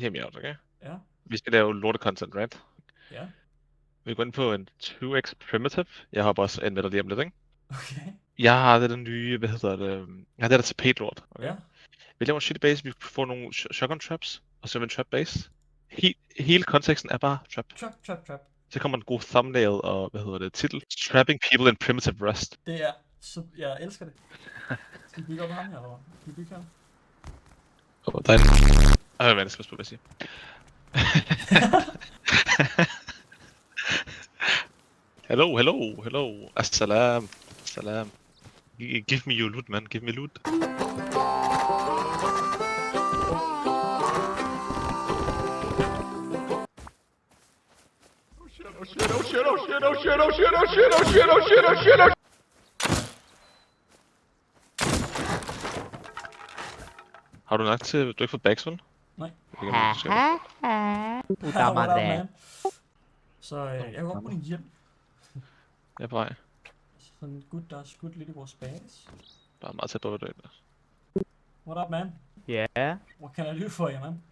hear me out, okay? Ja. Vi skal lave lorte-content, right? Ja. Vi går ind på en 2x primitive. Jeg har også en med dig lige om lidt, ikke? Okay. Jeg har det der nye, hvad hedder det? Jeg har det der tapetlort, okay? Ja. Vi laver en shitty base, vi får nogle shotgun traps, og så en trap base. Hele konteksten er bare trap. Trap. Så kommer en god thumbnail og, hvad hedder det, titel. Trapping people in primitive rust. Det er så... Jeg elsker det. Skal vi bygge op ham her, eller hvad? Skal vi bygge her? Der er en... hvad skal jeg spørge, hvad jeg siger? Hello. Assalam. Give me your loot, man. Give me loot. Oh shit. Har du nok til... Du har ikke fået bagsvund? Nej. Man. Så jeg kan godt bruge din hjem. Jeg er på vej. Sådan en gut, der er skudt lidt i vores base. Bare meget tæt på, hvad du er. What up, man? Yeah. What can I do for you, man?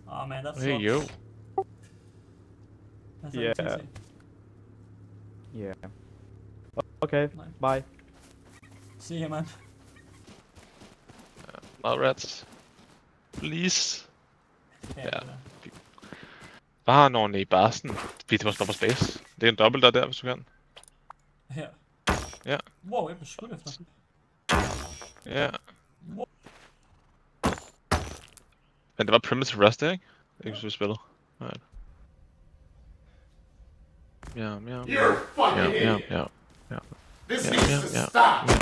Oh man, that's Hey, yo. That's Yeah. Yeah. Okay, bye. See you, man. Meget rats. Please. Ja. Bare en ordentlig i barsen. Vi til vores nummer space. Det er en dobbelt der, hvis du kan. Her. Ja. Wow, jeg blev skudt efter. Ja. Wow. Men det var primitive rust, ikke? Det ikke så spillet. Right. Ja. This needs to stop now.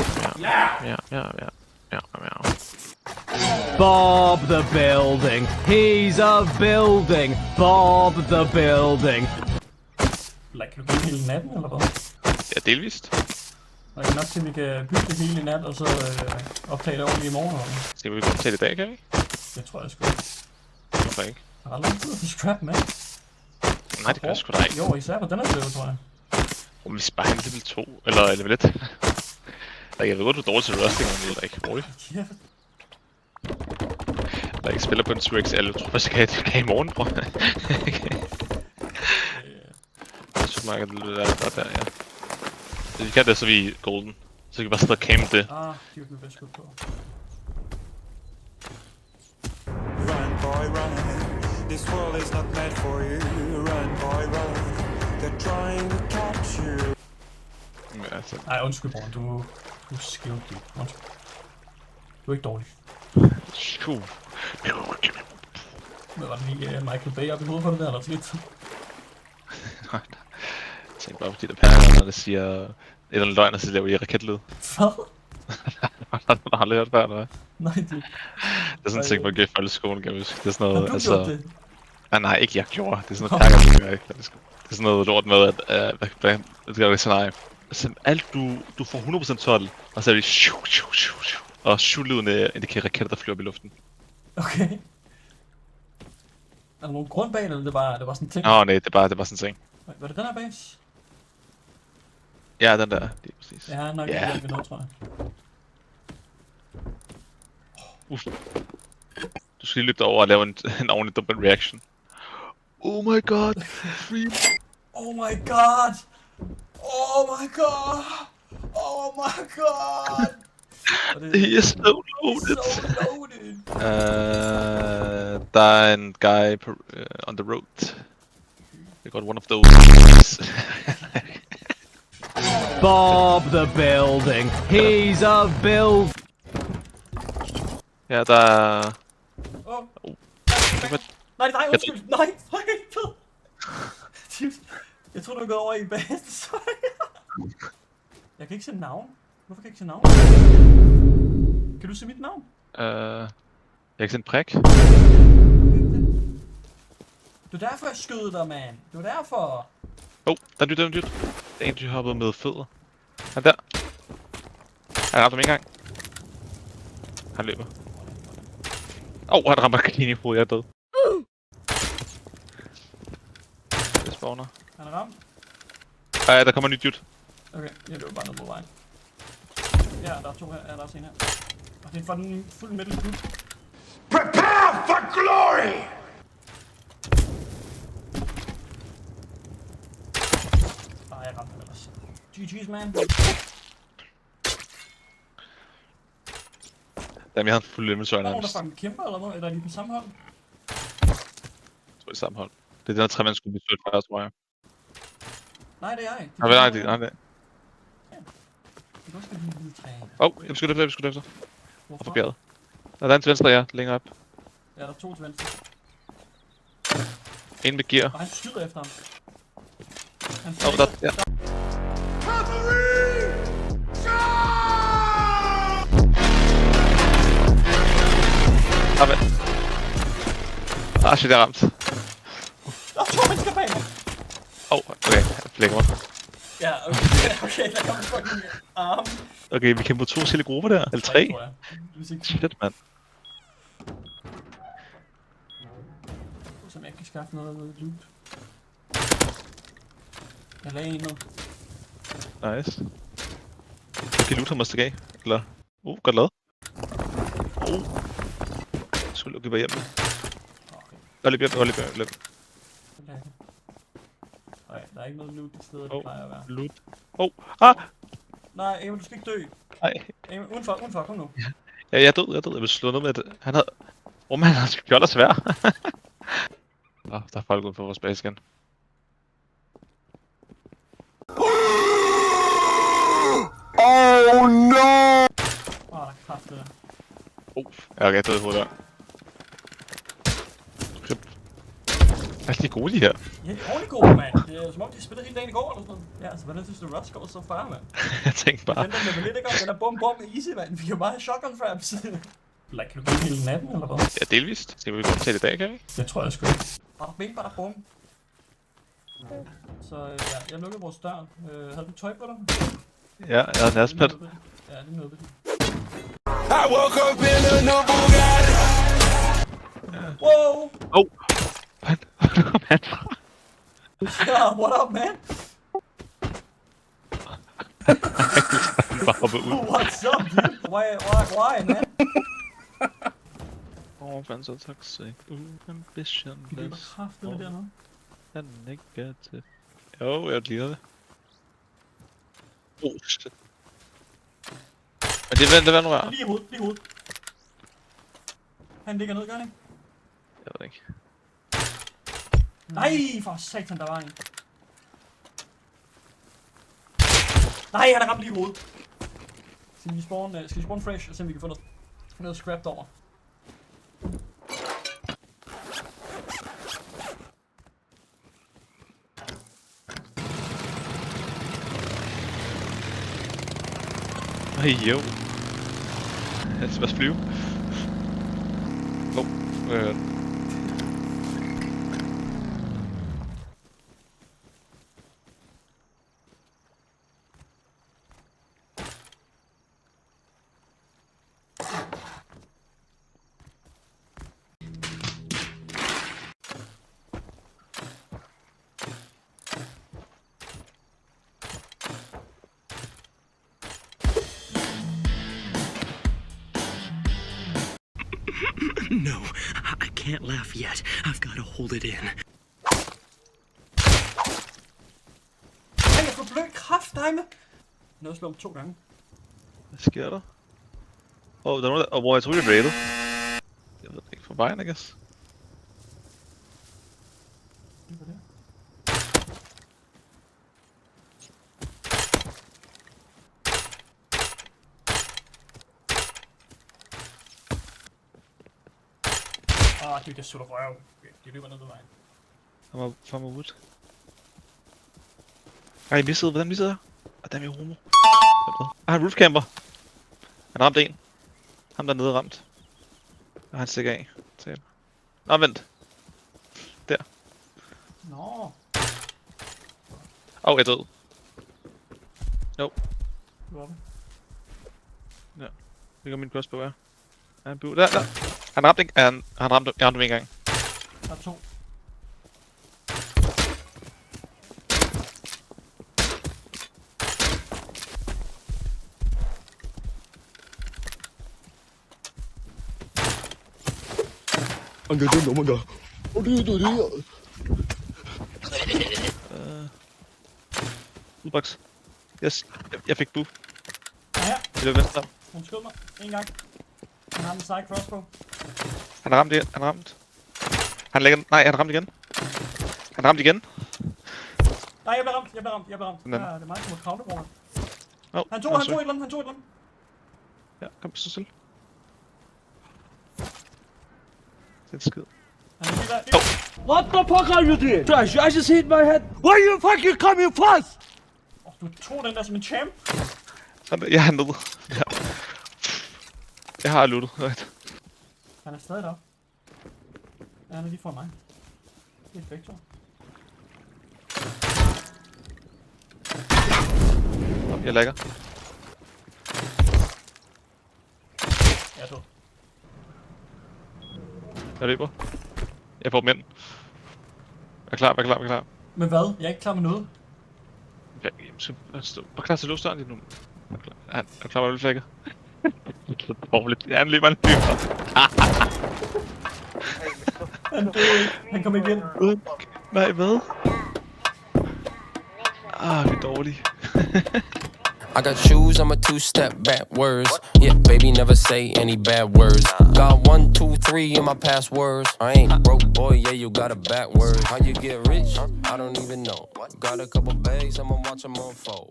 Bob the building. He's a building. Bob the building. Like, kan du bygge hele natten, eller hvad? Ja, delvist. Og det nok til, at vi kan bygge det hele i nat, og så optage det ordentligt i morgen, eller hvad? Skal vi komme til det i dag, kan vi? Det tror jeg sgu. Hvorfor ikke? Jeg har aldrig prøvet at scrap med. Nej, det gør jeg sgu da ikke. Jo, især på den her server, tror jeg. Om vi skal bare have en level 2, eller level 1. Jeg ved godt, du er dårlig til rusting, men det er ikke roligt. Ja. Jeg spiller på en 2x, jeg tror faktisk, jeg kan i morgen, bror. Jeg synes, man kan det der, ja. Hvis vi kan det, så er vi golden. Så kan vi bare sidde og campe det. Ah, de vil blive skudt på. Run, boy, run. This world is not meant for you. Run, boy, run. They're trying to catch you. Ja, altså. Ej, undskyld, bror. Du er skævt, du. Undskyld. Du er ikke dårlig. Men var det lige Michael Bay op i hovedet for det der, eller skidt? Nej, jeg tænker bare på de der perler, når det siger et eller andet løgn, og så laver I raketlyd. Hvad? Har du aldrig hørt før, eller hvad? Nej, det... Det er sådan en ting, man gør i folkeskolen, kan jeg huske. Det er sådan noget, Har du gjort det? Nej, ikke jeg gjorde. Det er sådan noget perker, du gør ikke. Det er sådan noget lort med, at hvad skal jeg scenarie? Så alt du får 100% 12, og så er det og shoot-lyden indikerer raketter, der flyver op i luften. Okay. Er der nogen grund bag, eller det var sådan en ting? Nej, det er bare sådan en ting. Var det den her base? Ja, den der. Det er præcis. Ja, nok ikke den, vi når, tror jeg. Du skal lige løbe derover og lave en ordentlig double reaction. Oh my god! Free! Oh my god! Oh my god! Oh my god! He is so loaded! So loaded! Der er en guy on the road. I got one of those. Bob the building. He's a build. Ja, der er... Nej, undskyld! Nej, for helvede! Jeg tror du er gået over i basen, sorry. Jeg kan ikke se navn. Hvorfor kan jeg ikke se navn? Kan du se mit navn? Jeg kan se en prik. Det er derfor, jeg skød dig, man. Det var derfor. Der er dyt. Det er en, der hoppede med fødder. Han der. Han ramte ham en gang. Han løber. Han rammer kanin i hovedet, jeg er død. Det spawner. Han er ramt. Der kommer en ny dyt. Okay, jeg løber bare ned på vejen. Ja, der er 2 her. Ja, der er også en her. Og det er for den fuld metal klub. Prepare for glory! Jeg ramte ellers. GG's, man. Jamen, jeg har en fuld inventory Er der nogen, der nærmest. fucking kæmper eller noget? Eller er de på samme hold? Jeg tror, det er sammenhold. Det er den her 3-mand skulle blive sødt først, tror jeg. Nej, det er jeg. Nej, det. Det kan også være en lille træne. Jeg beskytter efter. Og Hvorfor? på bjerget. Der er en til venstre, ja. Længere op. Ja, der er 2 til venstre. En med gear. Og han skyder efter ham. Han Der. Ja. Shit, jeg er ramt. Der er 2 mennesker bag mig. Okay, jeg flækker mig. Ja, okay, der kommer fucking arm. Okay, vi kæmper 2 forskellige grupper der. Eller 3. Tror jeg. Hvis ikke, Shit, mand. så jeg kan skaffe noget loot. Jeg lagde en ned. Nice. Du kan loot ham og stikke af. Eller... godt lavet. Så lukker vi bare hjem. Okay, Løb. så lagde jeg. Nej, der er ikke noget loot i stedet, det plejer at være. Loot. Nej, Emil, du skal ikke dø. Nej. Emil, udenfor, kom nu. Ja, jeg er død. Jeg vil slå noget med det. Han havde... han har skjold og svær. Der er folk ude på vores base igen. Oh no! Der er kraft det der. Ja, okay, jeg døde i hovedet der. Hvad er de gode, de her? Ja, de er ordentligt gode, mand. Det er som om, de spillede hele dagen i går eller sådan noget. Ja, så hvordan synes du, Rush går så far, mand? Jeg tænkte bare... Den der level 1, ikke? Den er bum easy, mand. Vi kan jo bare have shotgun fraps. Like, kan du gå hele natten, eller hvad? Ja, delvist. Det kan vi godt tage det i dag, kan vi? Det tror jeg sgu ikke. Bare bum. Så ja, jeg lukkede vores dør. Havde du tøj på dig? Ja, jeg havde næsplat. Ja, det er noget. I woke up in a new Bugatti. Wow! Man. Yeah, what up, man? Bare hoppe ud. What's up, dude? Why, man? Fans så toxic. Kan du Ambitionless. kraftedeme dernede? And negative. Jo, jeg lider det. Shit. Men det var nu rart. Lige i hovedet. Han ligger ned, gør han ikke? Jeg ved ikke. Nej, for satan, der var en. Nej, han er ramt lige i hovedet. Skal vi spawn fresh, og se om vi kan få noget scrapped over. Jo. Jeg skal bare flyve. No, I can't laugh yet. I've got to hold it in. Ej, jeg får blød kraft, dig med. Noget slå om 2 gange. Hvad sker der? Der er nogen der... hvor jeg tror, det er raided. Jeg ved ikke, fra vejen, I guess. Lige på det. Dude, jeg sutter røv. De løber ned ad vejen. Han var fremme ud. Ej, jeg missede. Hvordan missede jeg? Der er min homo. Han er roofcamper. Han ramte en. Ham der nede er ramt. Og han stikker af. Nå, vent. Der. Nå. Jeg er død. Jo. Du er oppe. Ja. Det gør min crossbow her. Han blev der. Han ramte ikke. Han ramte mig en gang. Der er 2. Udbox. Yes, jeg fik buff. Ja, Det er venstre. hun skød mig. En gang. Han har en side crossbow. Han har ramt igen. Han har ramt. Han lægger den. Nej, han ramte igen. Han ramte igen. Nej, jeg blev ramt. Ja, Sådan. det er mig, som har counterbrugeren. Oh, Han tog et eller andet. Ja, kom så selv. Det er skid. Han er lige der. What the fuck are you doing? Trash, I just hit my head. Why you fucking coming fast? Du tog den der som en champ. Jeg er nede. Ja. Jeg har lootet. Right. Han er stadig deroppe. Ja, han er lige foran mig. Det er begge to. Jeg lægger. Jeg er død. Jeg løber. Jeg får dem ind. Vær klar. Men hvad? Jeg er ikke klar med noget. Ja, var klar til at låse døren lige nu. Er du klar, hvor du flækker? Det er dårligt. Ja, han løber. Han døde ikke. Han kom ikke ind. Nej, hvad? Ah, det er dårligt. I got shoes, I'm a two-step backwards. Yeah, baby, never say any bad words. Got 1, 2, 3 in my passwords. I ain't broke, boy, yeah, you got a backward. How you get rich? I don't even know. Got a couple bags, I'ma watch them unfold.